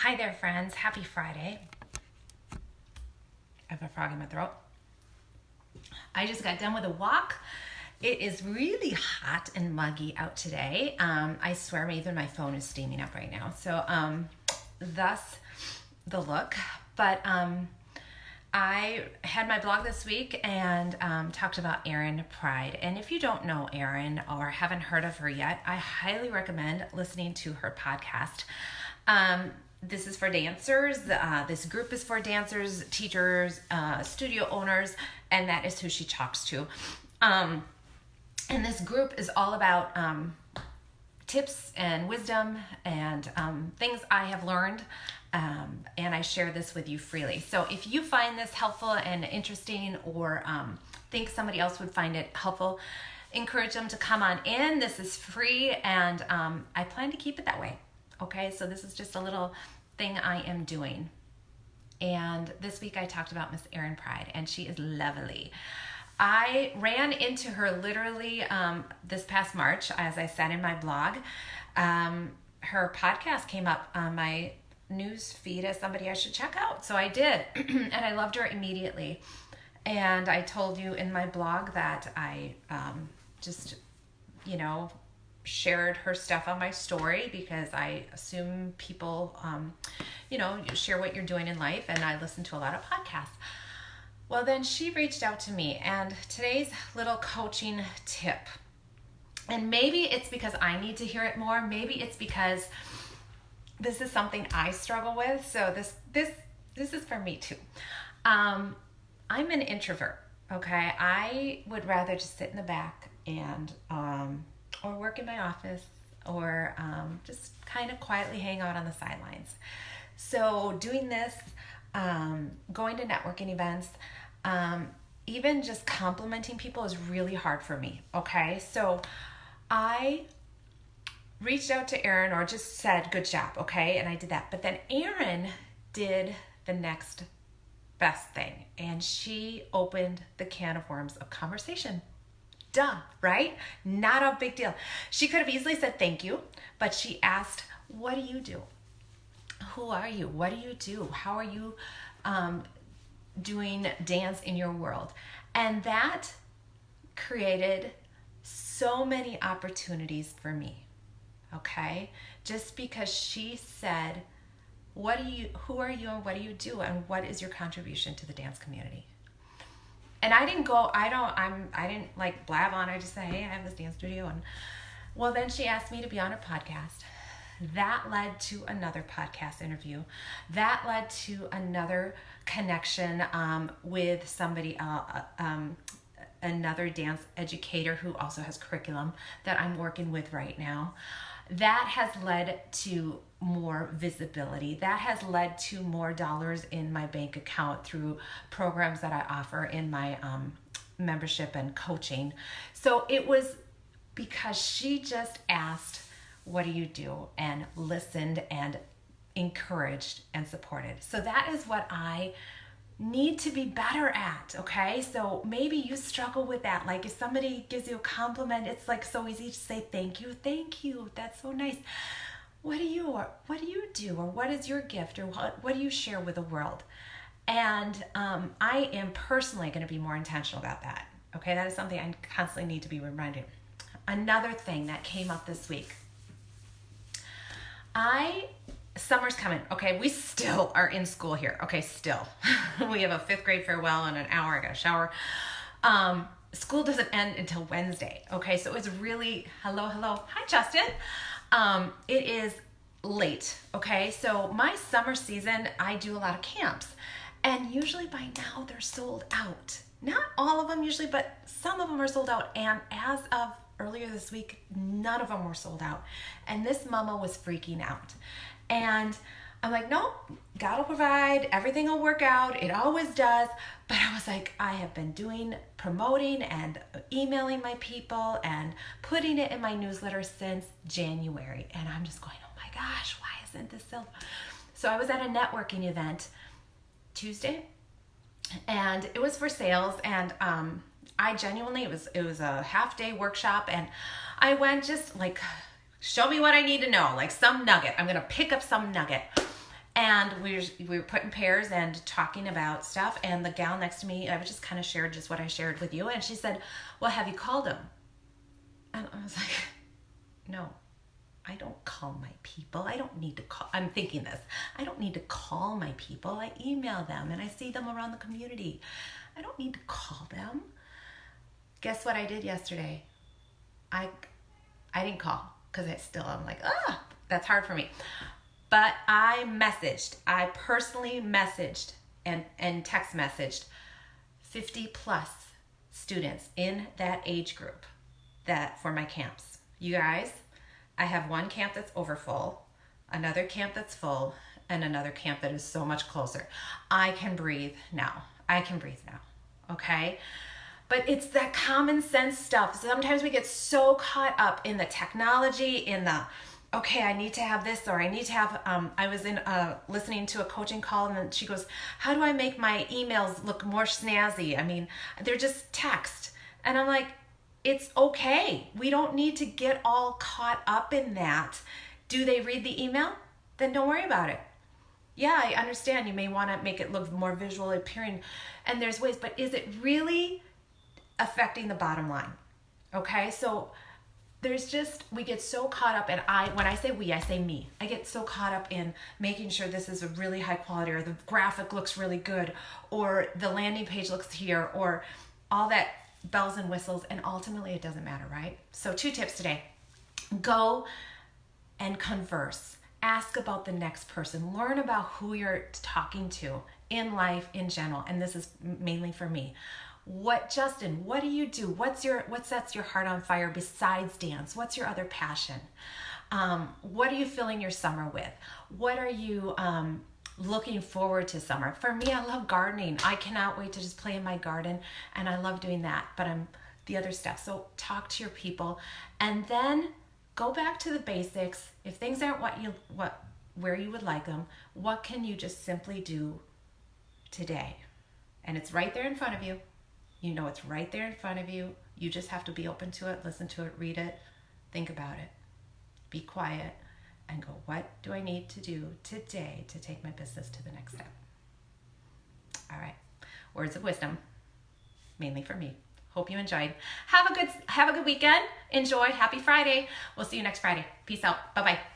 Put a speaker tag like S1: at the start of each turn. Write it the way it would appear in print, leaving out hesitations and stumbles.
S1: Hi there, friends. Happy Friday. I have a frog in my throat. I just got done with a walk. It is really hot and muggy out today. I swear even my phone is steaming up right now. So thus the look. But I had my blog this week and talked about Erin Pride. And if you don't know Erin or haven't heard of her yet, I highly recommend listening to her podcast. This is for dancers. This group is for dancers, teachers, studio owners, and that is who she talks to. And this group is all about tips and wisdom and things I have learned, and I share this with you freely. So if you find this helpful and interesting, or think somebody else would find it helpful, encourage them to come on in. This is free, and I plan to keep it that way. Okay, so this is just a little thing I am doing. And this week I talked about Miss Erin Pride, and she is lovely. I ran into her literally this past March, as I said in my blog. Her podcast came up on my news feed as somebody I should check out. So I did, and I loved her immediately. And I told you in my blog that I just, shared her stuff on my story, because I assume people, you share what you're doing in life, and I listen to a lot of podcasts. Well, then she reached out to me, and today's little coaching tip, and maybe it's because I need to hear it more, maybe it's because this is something I struggle with, so this is for me too. I'm an introvert, okay? I would rather just sit in the back and or work in my office, or just kind of quietly hang out on the sidelines. So doing this, going to networking events, even just complimenting people is really hard for me, okay? So I reached out to Erin, or just said, good job, okay? And I did that. But then Erin did the next best thing, and she opened the can of worms of conversation. Duh, right? Not a big deal. She could have easily said thank you, but she asked, what do you do? Who are you? What do you do? How are you doing dance in your world? And that created so many opportunities for me, okay? Just because she said, who are you and what do you do, and what is your contribution to the dance community? And I didn't like blab on. I just say, hey, I have this dance studio. And well, then she asked me to be on her podcast. That led to another podcast interview. That led to another connection with somebody, another dance educator who also has curriculum that I'm working with right now. That has led to more visibility. That has led to more dollars in my bank account through programs that I offer in my membership and coaching. So it was because she just asked, what do you do? And listened and encouraged and supported. So that is what I need to be better at, okay? So maybe you struggle with that. Like if somebody gives you a compliment, it's like so easy to say thank you, that's so nice. What do you do, or what is your gift, or what do you share with the world? And I am personally going to be more intentional about that, okay? That is something I constantly need to be reminded. Another thing that came up this week, summer's coming, okay? We still are in school here, okay? Still. We have a 5th grade farewell in an hour. I got to shower. School doesn't end until Wednesday, okay? So it's really, hello. Hi, Justin. It is late, okay? So my summer season, I do a lot of camps. And usually by now they're sold out. Not all of them usually, but some of them are sold out. And as of earlier this week, none of them were sold out. And this mama was freaking out. And I'm like, nope, God will provide, everything will work out, it always does. But I was like, I have been promoting and emailing my people and putting it in my newsletter since January. And I'm just going, oh my gosh, why isn't this sold? So I was at a networking event Tuesday, and it was for sales, and I genuinely, it was a half-day workshop, and I went just like, show me what I need to know, like some nugget. I'm going to pick up some nugget. And we were put in pairs and talking about stuff. And the gal next to me, I was just kind of shared just what I shared with you. And she said, well, have you called him? And I was like, no, I don't call my people. I don't need to call. I'm thinking this. I don't need to call my people. I email them and I see them around the community. I don't need to call them. Guess what I did yesterday? I didn't call because I'm like, that's hard for me. But I personally messaged and text messaged 50 plus students in that age group that for my camps. You guys, I have one camp that's overfull, another camp that's full, and another camp that is so much closer. I can breathe now. Okay? But it's that common sense stuff. Sometimes we get so caught up in the technology, in the, okay, I need to have this, or I need to have, I was listening to a coaching call, and then she goes, how do I make my emails look more snazzy? I mean, they're just text. And I'm like, it's okay. We don't need to get all caught up in that. Do they read the email? Then don't worry about it. Yeah, I understand you may want to make it look more visual appearing, and there's ways, but is it really affecting the bottom line? Okay, so there's just, we get so caught up, and when I say we, I say me. I get so caught up in making sure this is a really high quality, or the graphic looks really good, or the landing page looks here, or all that bells and whistles, and ultimately it doesn't matter, right? So 2 tips today. Go and converse. Ask about the next person. Learn about who you're talking to in life in general, and this is mainly for me. Justin, what do you do? What sets your heart on fire besides dance? What's your other passion? What are you filling your summer with? What are you looking forward to summer? For me, I love gardening. I cannot wait to just play in my garden, and I love doing that, but I'm the other stuff. So talk to your people, and then go back to the basics. If things aren't where you would like them, what can you just simply do today? And it's right there in front of you. You know it's right there in front of you. You just have to be open to it, listen to it, read it, think about it, be quiet, and go, what do I need to do today to take my business to the next step? All right. Words of wisdom, mainly for me. Hope you enjoyed. Have a good weekend. Enjoy. Happy Friday. We'll see you next Friday. Peace out. Bye-bye.